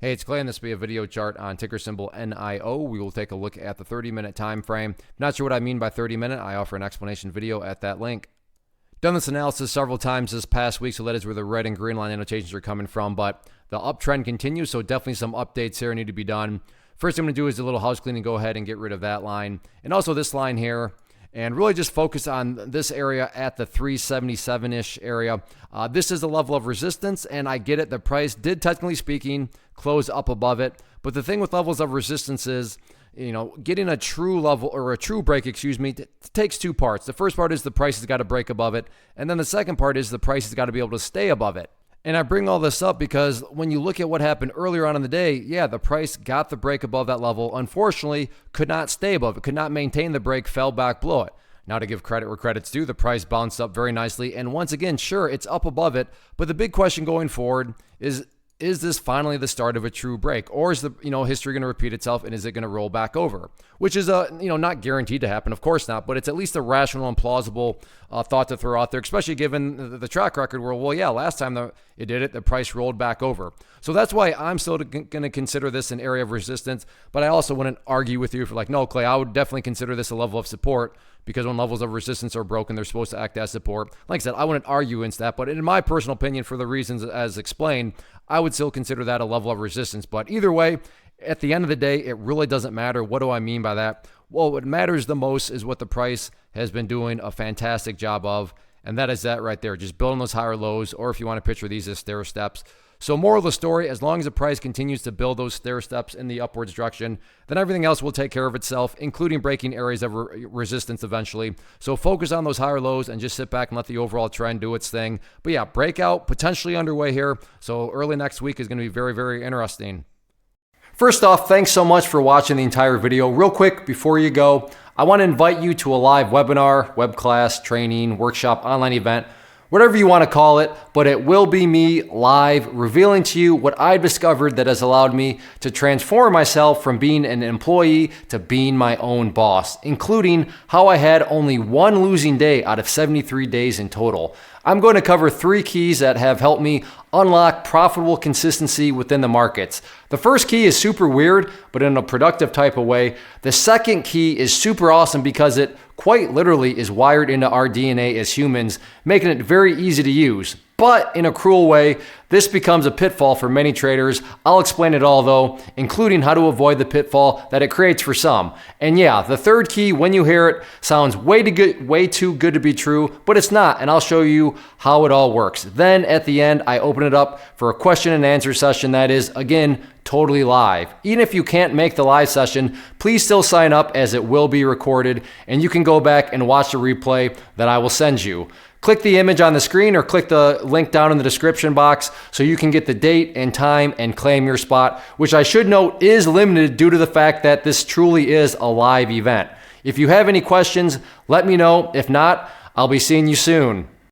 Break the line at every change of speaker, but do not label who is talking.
Hey, it's Clay, and this will be a video chart on ticker symbol NIO. We will take a look at the 30-minute time frame. Not sure what I mean by 30-minute. I offer an explanation video at that link. Done this analysis several times this past week, so that is where the red and green line annotations are coming from, but the uptrend continues, so definitely some updates here need to be done. First thing I'm going to do is a little house cleaning, go ahead and get rid of that line, and also this line here, and really just focus on this area at the 377-ish area. This is the level of resistance, and I get it. The price did, technically speaking, close up above it. But the thing with levels of resistance is, getting a true level or a true break, takes two parts. The first part is the price has got to break above it, and then the second part is the price has got to be able to stay above it. And I bring all this up because when you look at what happened earlier on in the day, yeah, the price got the break above that level. Unfortunately, could not stay above it, could not maintain the break, fell back below it. Now, to give credit where credit's due, the price bounced up very nicely. And once again, sure, it's up above it. But the big question going forward is this finally the start of a true break? Or is the history going to repeat itself, and is it going to roll back over? Which is not guaranteed to happen, of course not, but it's at least a rational and plausible thought to throw out there, especially given the track record where, well, yeah, last time it did it, the price rolled back over. So that's why I'm still going to consider this an area of resistance, but I also wouldn't argue with you for no, Clay, I would definitely consider this a level of support, because when levels of resistance are broken, they're supposed to act as support. Like I said, I wouldn't argue against that, but in my personal opinion, for the reasons as explained, I would still consider that a level of resistance. But either way, at the end of the day, it really doesn't matter. What do I mean by that? Well, what matters the most is what the price has been doing a fantastic job of, and that is that right there, just building those higher lows, or if you want to picture these as stair steps. So moral of the story, as long as the price continues to build those stair steps in the upwards direction, then everything else will take care of itself, including breaking areas of resistance eventually. So focus on those higher lows and just sit back and let the overall trend do its thing. But yeah, breakout potentially underway here. So early next week is going to be very, very interesting. First off, thanks so much for watching the entire video. Real quick, before you go, I want to invite you to a live webinar, web class, training, workshop, online event, whatever you want to call it, but it will be me live revealing to you what I've discovered that has allowed me to transform myself from being an employee to being my own boss, including how I had only one losing day out of 73 days in total. I'm going to cover 3 keys that have helped me unlock profitable consistency within the markets. The first key is super weird, but in a productive type of way. The second key is super awesome because it quite literally is wired into our DNA as humans, making it very easy to use. But in a cruel way, this becomes a pitfall for many traders. I'll explain it all though, including how to avoid the pitfall that it creates for some. And yeah, the third key, when you hear it, sounds way too good to be true, but it's not, and I'll show you how it all works. Then at the end, I open it up for a question and answer session that is, again, totally live. Even if you can't make the live session, please still sign up as it will be recorded, and you can go back and watch the replay that I will send you. Click the image on the screen or click the link down in the description box so you can get the date and time and claim your spot, which I should note is limited due to the fact that this truly is a live event. If you have any questions, let me know. If not, I'll be seeing you soon.